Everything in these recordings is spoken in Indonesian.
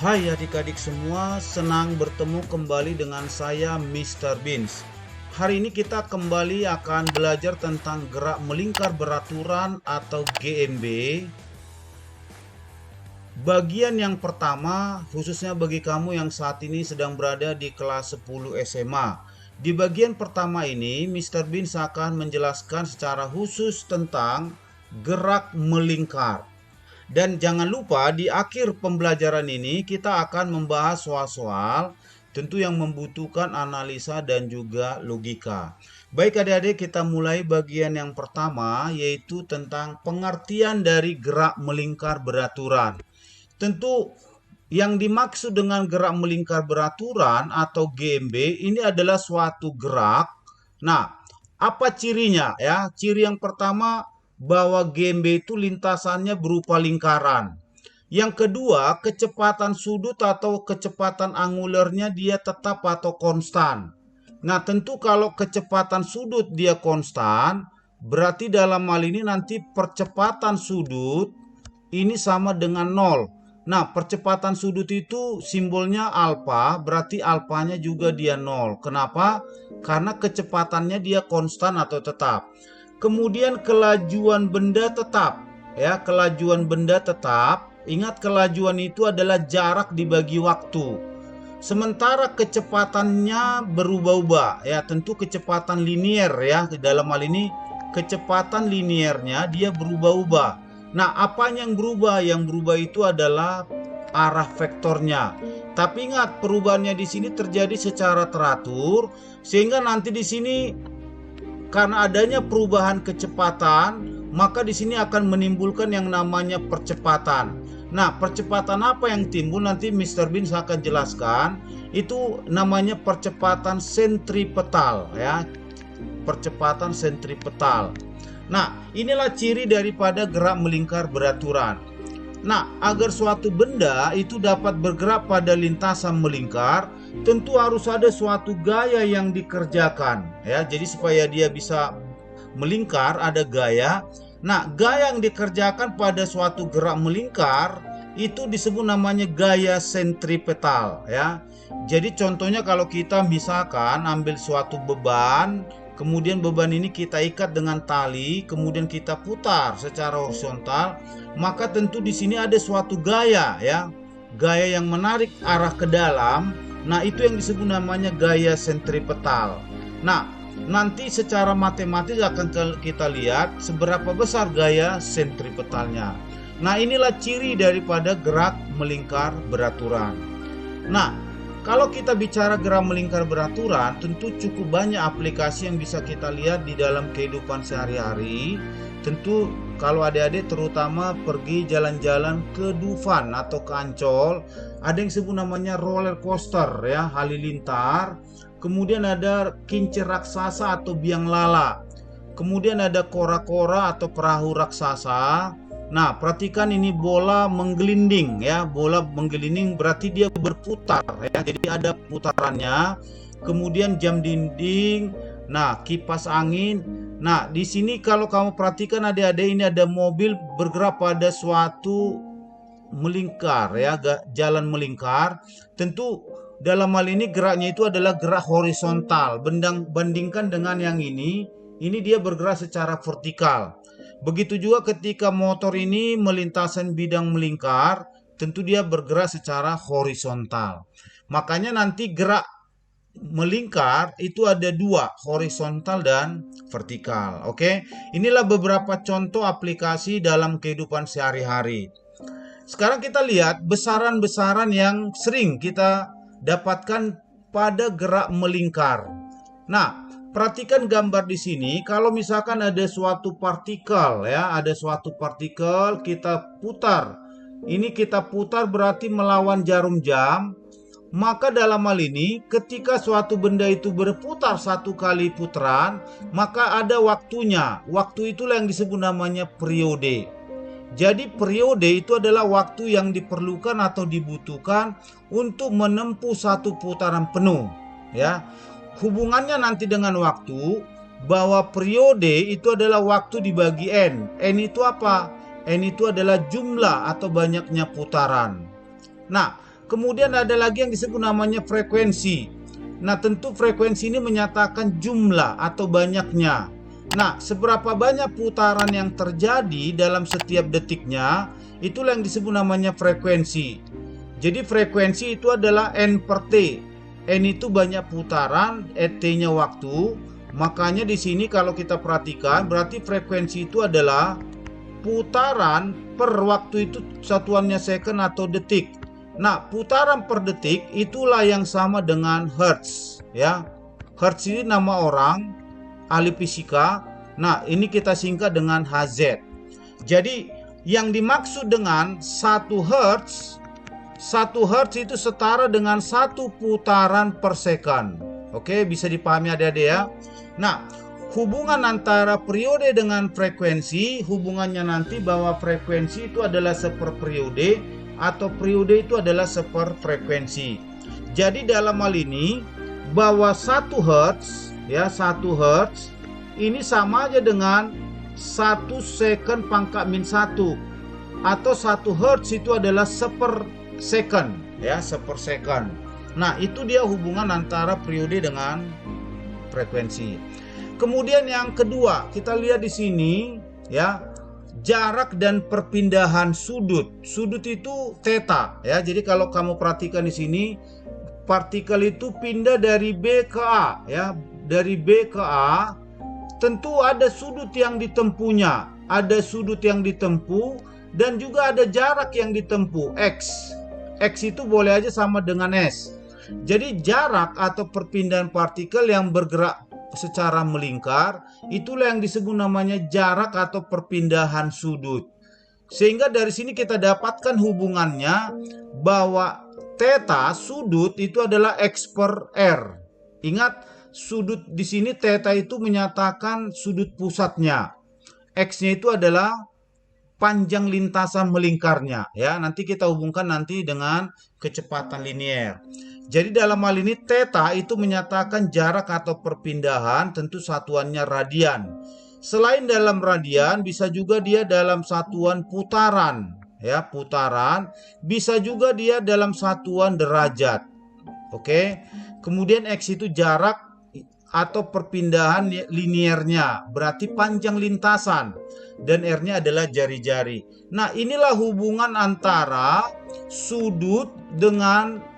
Hai adik-adik semua, senang bertemu kembali dengan saya Mr. Beans. Hari ini kita kembali akan belajar tentang gerak melingkar beraturan atau GMB. Bagian yang pertama, khususnya bagi kamu yang saat ini sedang berada di kelas 10 SMA. Di bagian pertama ini, Mr. Beans akan menjelaskan secara khusus tentang gerak melingkar. Dan jangan lupa di akhir pembelajaran ini kita akan membahas soal-soal tentu yang membutuhkan analisa dan juga logika. Baik adik-adik, kita mulai bagian yang pertama yaitu tentang pengertian dari gerak melingkar beraturan. Tentu yang dimaksud dengan gerak melingkar beraturan atau GMB ini adalah suatu gerak. Nah, apa cirinya ya? Ciri yang pertama bahwa GMB itu lintasannya berupa lingkaran. Yang kedua, kecepatan sudut atau kecepatan angulernya dia tetap atau konstan. Nah, tentu kalau kecepatan sudut dia konstan, berarti dalam hal ini nanti percepatan sudut ini sama dengan 0. Nah, percepatan sudut itu simbolnya alfa, berarti alfanya juga dia 0. Kenapa? Karena kecepatannya dia konstan atau tetap. Kemudian kelajuan benda tetap, ya, kelajuan benda tetap. Ingat, kelajuan itu adalah jarak dibagi waktu. Sementara kecepatannya berubah-ubah, ya, tentu kecepatan linier ya. Dalam hal ini kecepatan liniernya dia berubah-ubah. Nah, apa yang berubah? Yang berubah itu adalah arah vektornya. Tapi ingat, perubahannya di sini terjadi secara teratur sehingga nanti di sini karena adanya perubahan kecepatan, maka di sini akan menimbulkan yang namanya percepatan. Nah, percepatan apa yang timbul nanti Mr. Beans akan jelaskan. Itu namanya percepatan sentripetal ya. Percepatan sentripetal. Nah, inilah ciri daripada gerak melingkar beraturan. Nah, agar suatu benda itu dapat bergerak pada lintasan melingkar, tentu harus ada suatu gaya yang dikerjakan ya. Jadi supaya dia bisa melingkar ada gaya. Nah, gaya yang dikerjakan pada suatu gerak melingkar itu disebut namanya gaya sentripetal ya. Jadi contohnya kalau kita misalkan ambil suatu beban, kemudian beban ini kita ikat dengan tali, kemudian kita putar secara horizontal, maka tentu di sini ada suatu gaya ya. Gaya yang menarik arah ke dalam. Nah, itu yang disebut namanya gaya sentripetal. Nah, nanti secara matematis akan kita lihat seberapa besar gaya sentripetalnya. Nah, inilah ciri daripada gerak melingkar beraturan. Nah, kalau kita bicara gerak melingkar beraturan, tentu cukup banyak aplikasi yang bisa kita lihat di dalam kehidupan sehari-hari. Tentu kalau adik-adik terutama pergi jalan-jalan ke Dufan atau ke Ancol, ada yang sebut namanya roller coaster ya, halilintar. Kemudian ada kincir raksasa atau biang lala. Kemudian ada kora-kora atau perahu raksasa. Nah, perhatikan ini bola menggelinding ya, bola menggelinding berarti dia berputar ya. Jadi ada putarannya. Kemudian jam dinding, nah kipas angin. Nah, di sini kalau kamu perhatikan adik-adik ini ada mobil bergerak pada suatu melingkar ya, jalan melingkar. Tentu dalam hal ini geraknya itu adalah gerak horizontal. Bandingkan dengan yang ini dia bergerak secara vertikal. Begitu juga ketika motor ini melintasan bidang melingkar, tentu dia bergerak secara horizontal. Makanya nanti gerak melingkar itu ada dua, horizontal dan vertikal. Oke, inilah beberapa contoh aplikasi dalam kehidupan sehari-hari. Sekarang kita lihat besaran-besaran yang sering kita dapatkan pada gerak melingkar. Nah, perhatikan gambar di sini. Kalau misalkan ada suatu partikel ya, ada suatu partikel kita putar. Ini kita putar berarti melawan jarum jam. Maka dalam hal ini ketika suatu benda itu berputar satu kali putaran, maka ada waktunya. Waktu itulah yang disebut namanya periode. Jadi periode itu adalah waktu yang diperlukan atau dibutuhkan untuk menempuh satu putaran penuh ya. Hubungannya nanti dengan waktu, bahwa periode itu adalah waktu dibagi N. N itu apa? N itu adalah jumlah atau banyaknya putaran. Nah, Kemudian ada lagi yang disebut namanya frekuensi. Nah, tentu frekuensi ini menyatakan jumlah atau banyaknya. Nah, seberapa banyak putaran yang terjadi dalam setiap detiknya, itulah yang disebut namanya frekuensi. Jadi frekuensi itu adalah N per T. N itu banyak putaran, T-nya waktu. Makanya di sini kalau kita perhatikan, berarti frekuensi itu adalah putaran per waktu, itu satuannya second atau detik. Nah, putaran per detik itulah yang sama dengan hertz, ya. Hertz ini nama orang, ahli fisika. Nah, ini kita singkat dengan Hz. Jadi, yang dimaksud dengan 1 hertz itu setara dengan 1 putaran per second. Oke, bisa dipahami adik-adik ya. Nah, hubungan antara periode dengan frekuensi, hubungannya nanti bahwa frekuensi itu adalah seperperiode atau periode itu adalah seperfrekuensi. Jadi dalam hal ini bahwa 1 hertz ya, 1 hertz ini sama aja dengan 1 second pangkat min 1, atau 1 hertz itu adalah seper second ya, seper second. Nah, itu dia hubungan antara periode dengan frekuensi. Kemudian yang kedua, kita lihat di sini ya, jarak dan perpindahan sudut. Sudut itu theta ya. Jadi kalau kamu perhatikan di sini, partikel itu pindah dari B ke A ya. Dari B ke A, tentu ada sudut yang ditempuhnya. Ada sudut yang ditempuh dan juga ada jarak yang ditempuh, X. X itu boleh aja sama dengan S. Jadi jarak atau perpindahan partikel yang bergerak secara melingkar, itulah yang disebut namanya jarak atau perpindahan sudut. Sehingga dari sini kita dapatkan hubungannya bahwa theta sudut itu adalah X per R. Ingat, sudut di sini theta itu menyatakan sudut pusatnya. X-nya itu adalah panjang lintasan melingkarnya ya. Nanti kita hubungkan nanti dengan kecepatan linier. Jadi dalam hal ini theta itu menyatakan jarak atau perpindahan, tentu satuannya radian. Selain dalam radian, bisa juga dia dalam satuan putaran ya, putaran. Bisa juga dia dalam satuan derajat. Oke. Kemudian X itu jarak atau perpindahan liniernya, berarti panjang lintasan, dan R-nya adalah jari-jari. Nah, inilah hubungan antara sudut dengan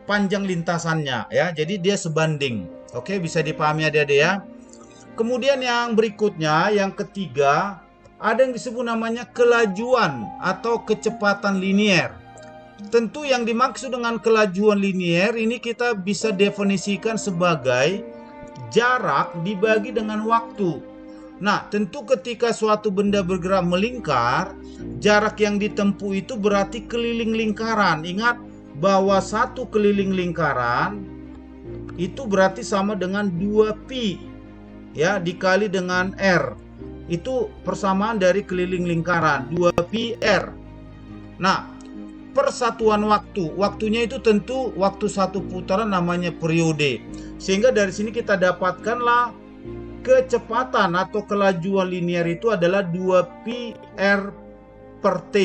panjang lintasannya ya. Jadi dia sebanding. Oke, bisa dipahami adik-adik ya. Kemudian yang berikutnya, yang ketiga, ada yang disebut namanya kelajuan atau kecepatan linier. Tentu yang dimaksud dengan kelajuan linier ini kita bisa definisikan sebagai jarak dibagi dengan waktu. Nah, tentu ketika suatu benda bergerak melingkar, jarak yang ditempuh itu berarti keliling lingkaran. Ingat bahwa satu keliling lingkaran itu berarti sama dengan 2pi ya, dikali dengan R. Itu persamaan dari keliling lingkaran, 2pi R. Nah, persatuan waktu, waktunya itu tentu waktu satu putaran namanya periode. Sehingga dari sini kita dapatkanlah kecepatan atau kelajuan linier itu adalah 2pi R per T.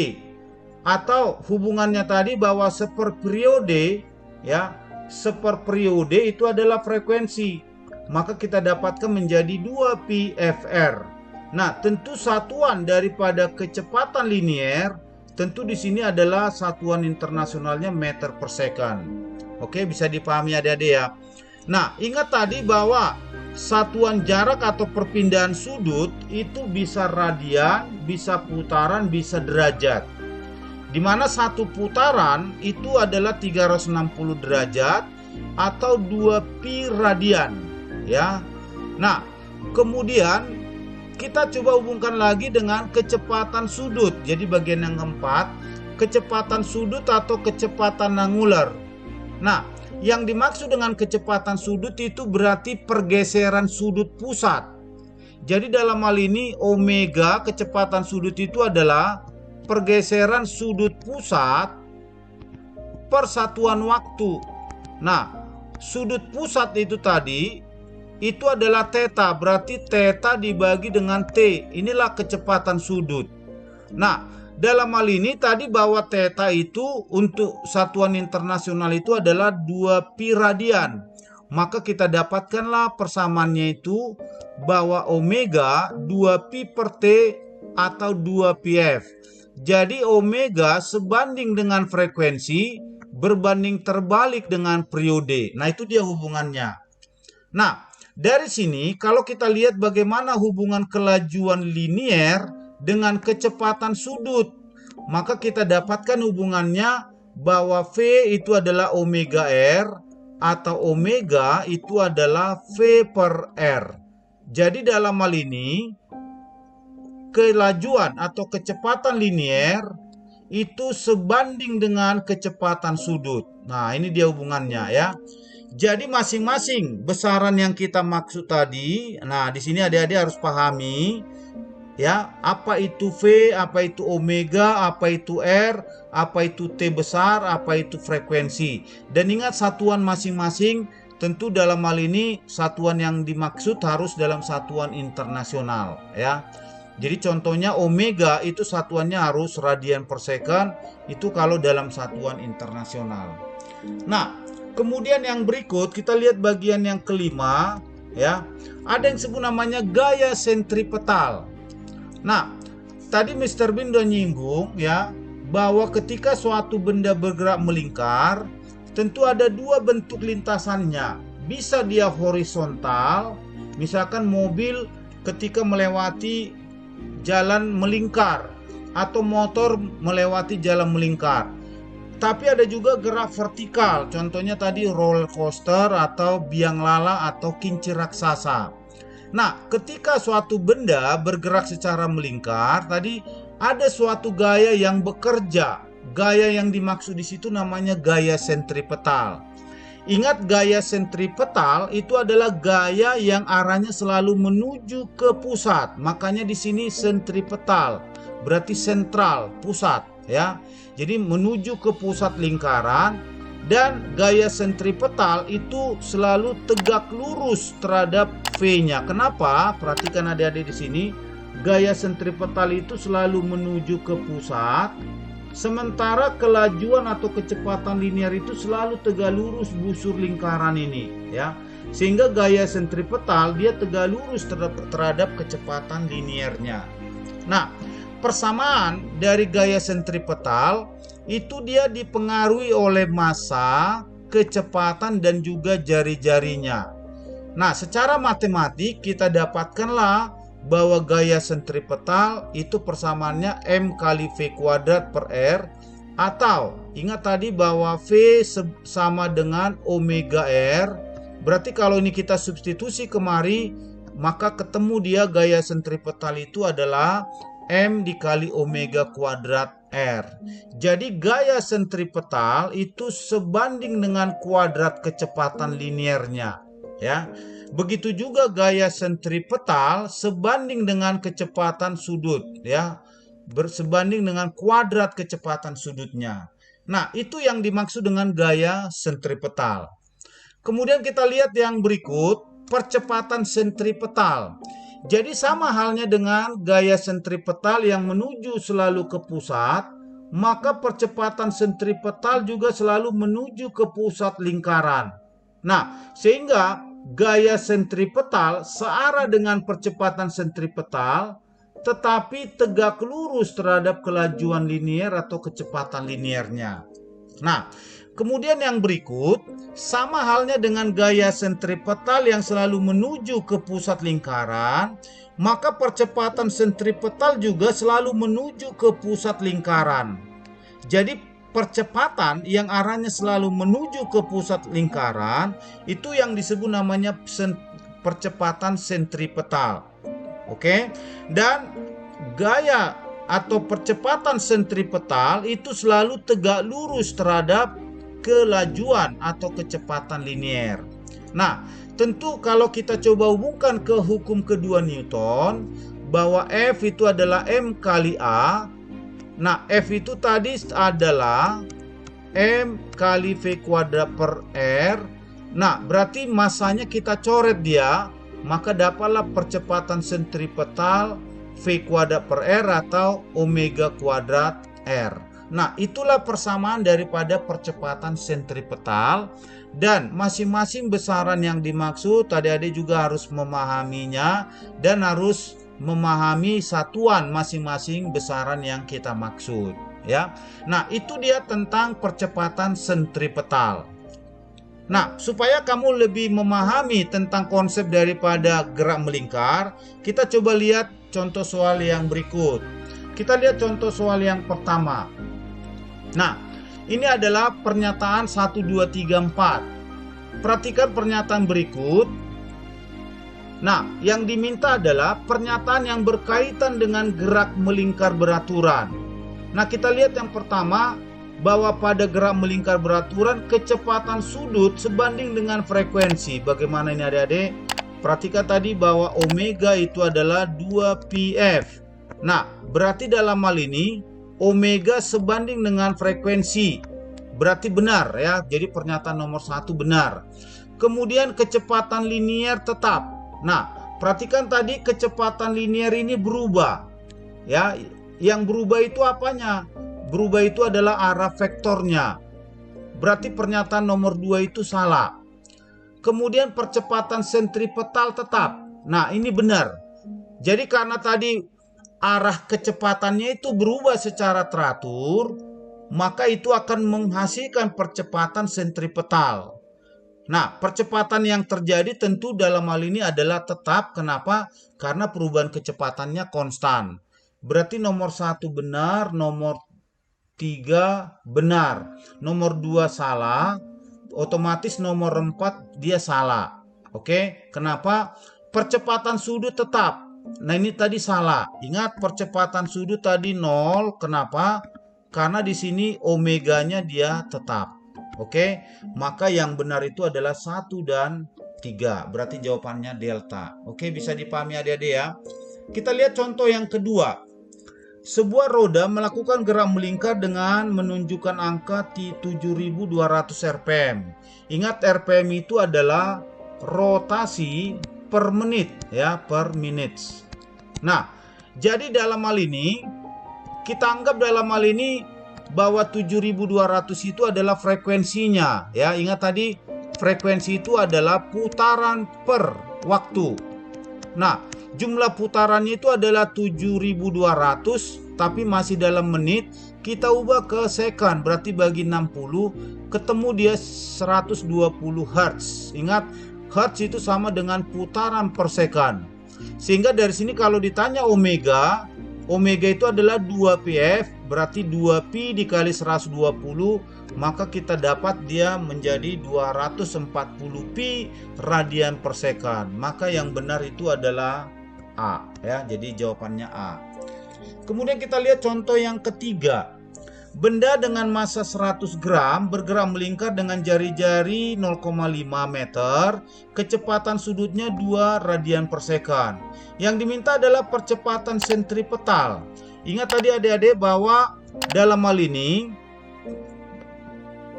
Atau hubungannya tadi bahwa seperperiode ya, seperperiode itu adalah frekuensi. Maka kita dapatkan menjadi 2pi Fr. Nah, tentu satuan daripada kecepatan linier tentu di sini adalah satuan internasionalnya meter per second. Oke, bisa dipahami adik-adik ya. Nah, ingat tadi bahwa satuan jarak atau perpindahan sudut itu bisa radian, bisa putaran, bisa derajat. Di mana satu putaran itu adalah 360 derajat atau 2pi radian ya. Nah, kemudian kita coba hubungkan lagi dengan kecepatan sudut. Jadi bagian yang keempat, kecepatan sudut atau kecepatan angular. Nah, yang dimaksud dengan kecepatan sudut itu berarti pergeseran sudut pusat. Jadi dalam hal ini omega, kecepatan sudut itu adalah pergeseran sudut pusat per satuan waktu. Nah, sudut pusat itu tadi itu adalah theta, berarti theta dibagi dengan T. Inilah kecepatan sudut. Nah, dalam hal ini tadi bahwa theta itu untuk satuan internasional itu adalah 2pi radian. Maka kita dapatkanlah persamaannya itu bahwa omega 2pi per T atau 2πf. Jadi omega sebanding dengan frekuensi berbanding terbalik dengan periode. Nah, itu dia hubungannya. Nah, dari sini kalau kita lihat bagaimana hubungan kelajuan linier dengan kecepatan sudut, maka kita dapatkan hubungannya bahwa V itu adalah omega R atau omega itu adalah V per R. Jadi dalam hal ini kelajuan atau kecepatan linier itu sebanding dengan kecepatan sudut. Nah, ini dia hubungannya ya. Jadi masing-masing besaran yang kita maksud tadi, nah di sini adik-adik harus pahami ya, apa itu V, apa itu omega, apa itu R, apa itu T besar, apa itu frekuensi. Dan ingat satuan masing-masing, tentu dalam hal ini satuan yang dimaksud harus dalam satuan internasional ya. Jadi contohnya omega itu satuannya harus radian per second, itu kalau dalam satuan internasional. Nah, kemudian yang berikut kita lihat bagian yang kelima ya. Ada yang disebut namanya gaya sentripetal. Nah, tadi Mr. Bean udah nyinggung ya bahwa ketika suatu benda bergerak melingkar, tentu ada dua bentuk lintasannya. Bisa dia horizontal, misalkan mobil ketika melewati jalan melingkar atau motor melewati jalan melingkar. Tapi ada juga gerak vertikal, contohnya tadi roller coaster atau biang lala atau kincir raksasa. Nah, ketika suatu benda bergerak secara melingkar, tadi ada suatu gaya yang bekerja. Gaya yang dimaksud di situ namanya gaya sentripetal. Ingat, gaya sentripetal itu adalah gaya yang arahnya selalu menuju ke pusat. Makanya di sini sentripetal, berarti sentral, pusat ya. Jadi menuju ke pusat lingkaran, dan gaya sentripetal itu selalu tegak lurus terhadap V-nya. Kenapa? Perhatikan adik-adik di sini. Gaya sentripetal itu selalu menuju ke pusat, sementara kelajuan atau kecepatan linear itu selalu tegak lurus busur lingkaran ini ya. Sehingga gaya sentripetal dia tegak lurus terhadap kecepatan liniernya. Nah, persamaan dari gaya sentripetal itu dia dipengaruhi oleh massa, kecepatan dan juga jari-jarinya. Nah, secara matematik kita dapatkanlah bahwa gaya sentripetal itu persamaannya M kali V kuadrat per R, atau ingat tadi bahwa V sama dengan omega R. Berarti kalau ini kita substitusi kemari, maka ketemu dia gaya sentripetal itu adalah M dikali omega kuadrat R. Jadi gaya sentripetal itu sebanding dengan kuadrat kecepatan liniernya ya. Begitu juga gaya sentripetal sebanding dengan kecepatan sudut ya, bersebanding dengan kuadrat kecepatan sudutnya. Nah, itu yang dimaksud dengan gaya sentripetal. Kemudian kita lihat yang berikut, percepatan sentripetal. Jadi sama halnya dengan gaya sentripetal yang menuju selalu ke pusat, maka percepatan sentripetal juga selalu menuju ke pusat lingkaran. Nah, sehingga gaya sentripetal searah dengan percepatan sentripetal, tetapi tegak lurus terhadap kelajuan linier atau kecepatan liniernya. Nah, kemudian yang berikut, sama halnya dengan gaya sentripetal yang selalu menuju ke pusat lingkaran, maka percepatan sentripetal juga selalu menuju ke pusat lingkaran. Jadi percepatan yang arahnya selalu menuju ke pusat lingkaran itu yang disebut namanya percepatan sentripetal. Oke? Dan gaya atau percepatan sentripetal itu selalu tegak lurus terhadap kelajuan atau kecepatan linier. Nah, tentu kalau kita coba hubungkan ke hukum kedua Newton bahwa F itu adalah M kali A. Nah, F itu tadi adalah M kali V kuadrat per R. Nah, berarti masanya kita coret dia, maka dapatlah percepatan sentripetal V kuadrat per R atau omega kuadrat R. Nah, itulah persamaan daripada percepatan sentripetal, dan masing-masing besaran yang dimaksud adik-adik juga harus memahaminya dan harus memahami satuan masing-masing besaran yang kita maksud, ya. Nah, itu dia tentang percepatan sentripetal. Nah, supaya kamu lebih memahami tentang konsep daripada gerak melingkar, kita coba lihat contoh soal yang berikut. Kita lihat contoh soal yang pertama. Nah, ini adalah pernyataan 1, 2, 3, 4. Perhatikan pernyataan berikut. Nah, yang diminta adalah pernyataan yang berkaitan dengan gerak melingkar beraturan. Nah, kita lihat yang pertama, bahwa pada gerak melingkar beraturan kecepatan sudut sebanding dengan frekuensi. Bagaimana ini adik-adik? Perhatikan tadi bahwa omega itu adalah 2πf. Nah, berarti dalam hal ini omega sebanding dengan frekuensi. Berarti benar ya. Jadi pernyataan nomor 1 benar. Kemudian kecepatan linier tetap. Nah, perhatikan tadi kecepatan linier ini berubah. Ya, yang berubah itu apanya? Berubah itu adalah arah vektornya. Berarti pernyataan nomor 2 itu salah. Kemudian percepatan sentripetal tetap. Nah, ini benar. Jadi karena tadi arah kecepatannya itu berubah secara teratur, maka itu akan menghasilkan percepatan sentripetal. Nah, percepatan yang terjadi tentu dalam hal ini adalah tetap. Kenapa? Karena perubahan kecepatannya konstan. Berarti nomor 1 benar, nomor 3 benar, nomor 2 salah, otomatis nomor 4 dia salah. Oke, kenapa? Percepatan sudut tetap. Nah, ini tadi salah. Ingat, percepatan sudut tadi 0. Kenapa? Karena di sini omeganya dia tetap. Oke, maka yang benar itu adalah 1 dan 3. Berarti jawabannya delta. Oke, bisa dipahami adik-adik ya. Kita lihat contoh yang kedua. Sebuah roda melakukan gerak melingkar dengan menunjukkan angka 7.200 rpm. Ingat, rpm itu adalah rotasi per menit ya, per menit. Nah, jadi dalam hal ini kita anggap dalam hal ini bahwa 7.200 itu adalah frekuensinya ya. Ingat tadi frekuensi itu adalah putaran per waktu. Nah, jumlah putarannya itu adalah 7.200 tapi masih dalam menit. Kita ubah ke second, berarti bagi 60 ketemu dia 120 Hz. Ingat, Hertz itu sama dengan putaran per second. Sehingga dari sini kalau ditanya omega, omega itu adalah 2πf, berarti 2pi dikali 120, maka kita dapat dia menjadi 240pi radian per second. Maka yang benar itu adalah A ya. Jadi jawabannya A. Kemudian kita lihat contoh yang ketiga. Benda dengan massa 100 gram bergerak melingkar dengan jari-jari 0,5 meter, kecepatan sudutnya 2 radian per second. Yang diminta adalah percepatan sentripetal. Ingat tadi adik-adik bahwa dalam hal ini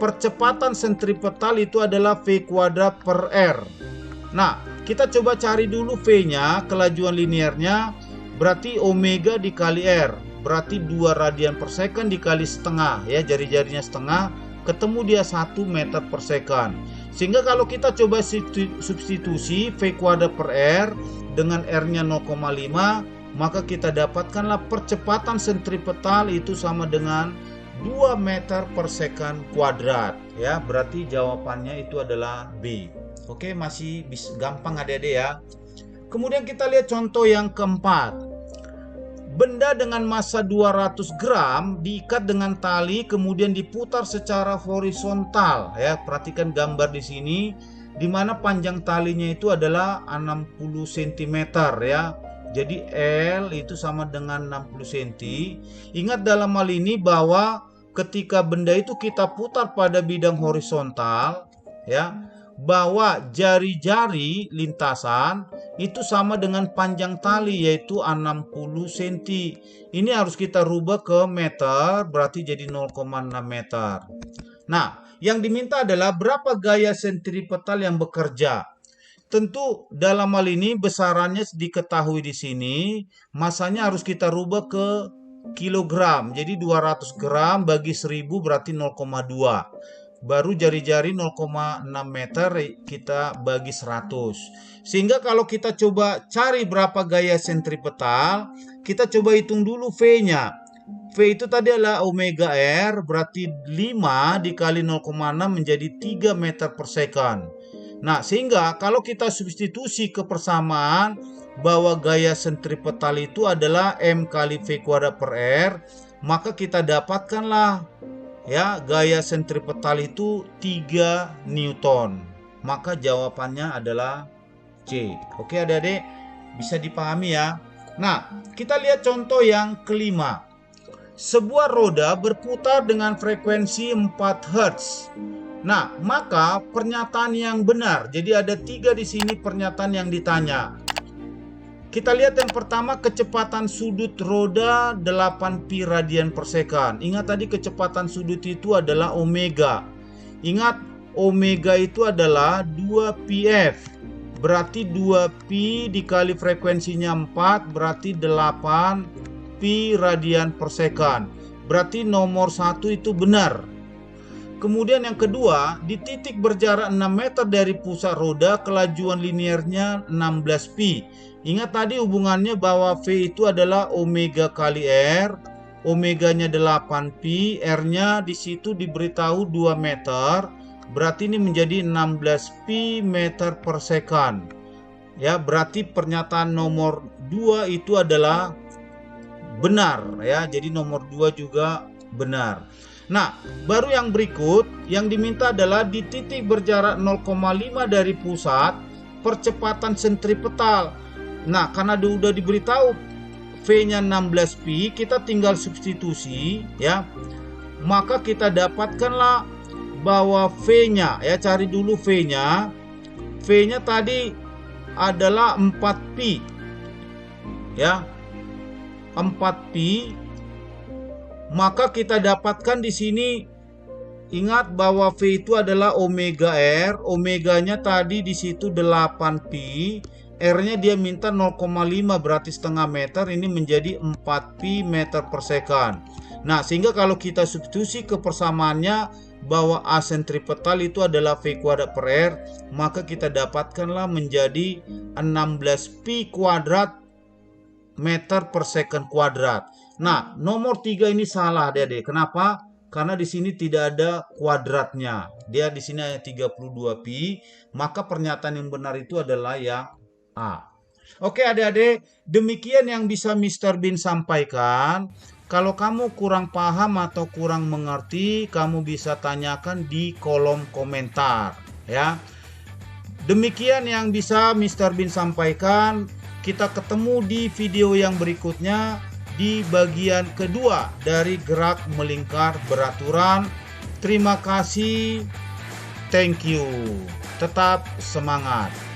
percepatan sentripetal itu adalah V kuadrat per R. Nah, kita coba cari dulu V-nya, kelajuan liniernya, berarti omega dikali R. Berarti 2 radian per second dikali setengah ya, jari-jarinya setengah, ketemu dia 1 meter per second. Sehingga kalau kita coba substitusi V kuadrat per R dengan R-nya 0,5, maka kita dapatkanlah percepatan sentripetal itu sama dengan 2 meter per second kuadrat ya. Berarti jawabannya itu adalah B. Oke, masih gampang adik-adik ya. Kemudian kita lihat contoh yang keempat. Benda dengan massa 200 gram diikat dengan tali kemudian diputar secara horizontal ya. Perhatikan gambar di sini di mana panjang talinya itu adalah 60 cm ya. Jadi L itu sama dengan 60 cm. Ingat dalam hal ini bahwa ketika benda itu kita putar pada bidang horizontal ya, bahwa jari-jari lintasan itu sama dengan panjang tali yaitu 60 cm. Ini harus kita rubah ke meter, berarti jadi 0,6 meter. Nah, yang diminta adalah berapa gaya sentripetal yang bekerja. tentu dalam hal ini besarannya diketahui di sini, masanya harus kita rubah ke kilogram. Jadi 200 gram bagi 1000 berarti 0,2. Baru jari-jari 0,6 meter kita bagi 100. Sehingga kalau kita coba cari berapa gaya sentripetal, kita coba hitung dulu V-nya. V itu tadi adalah omega R, berarti 5 dikali 0,6 menjadi 3 meter per second. Nah, sehingga kalau kita substitusi ke persamaan bahwa gaya sentripetal itu adalah M kali V kuadrat per R, maka kita dapatkanlah ya gaya sentripetal itu 3 Newton. Maka jawabannya adalah C. Oke adik-adik, bisa dipahami ya. Nah, kita lihat contoh yang kelima. Sebuah roda berputar dengan frekuensi 4 Hz. Nah, maka pernyataan yang benar. Jadi ada 3 di sini pernyataan yang ditanya. Kita lihat yang pertama, kecepatan sudut roda 8 pi radian per second. Ingat tadi kecepatan sudut itu adalah omega. Ingat omega itu adalah 2 pf. Berarti 2 pi dikali frekuensinya 4 berarti 8 pi radian per second. Berarti nomor 1 itu benar. Kemudian yang kedua, di titik berjarak 6 meter dari pusat roda, kelajuan linearnya 16 pi. Ingat tadi hubungannya bahwa V itu adalah omega kali R, omeganya 8 pi, R-nya di situ diberitahu 2 meter, berarti ini menjadi 16 pi meter per second. Ya, berarti pernyataan nomor 2 itu adalah benar ya. Jadi nomor 2 juga benar. Nah, baru yang berikut yang diminta adalah di titik berjarak 0,5 dari pusat, percepatan sentripetal. Nah, karena sudah diberitahu V-nya 16 pi, kita tinggal substitusi ya. Maka kita dapatkanlah bahwa V-nya ya, cari dulu V-nya. V-nya tadi adalah 4 pi. Ya. 4 pi. Maka kita dapatkan di sini, ingat bahwa V itu adalah omega R, omeganya tadi di situ 8 pi, R-nya dia minta 0,5 berarti setengah meter, ini menjadi 4 pi meter per second. Nah, sehingga kalau kita substitusi ke persamaannya bahwa A sentripetal itu adalah V kuadrat per R, maka kita dapatkanlah menjadi 16 pi kuadrat meter per second kuadrat. Nah, nomor 3 ini salah adik-adik. Kenapa? Karena di sini tidak ada kuadratnya. Dia di sini hanya 32 pi, maka pernyataan yang benar itu adalah yang A. Oke adik-adik, demikian yang bisa Mr. Bin sampaikan. Kalau kamu kurang paham atau kurang mengerti, kamu bisa tanyakan di kolom komentar ya. Demikian yang bisa Mr. Bin sampaikan. Kita ketemu di video yang berikutnya di bagian kedua dari gerak melingkar beraturan. Terima kasih. Thank you. Tetap semangat.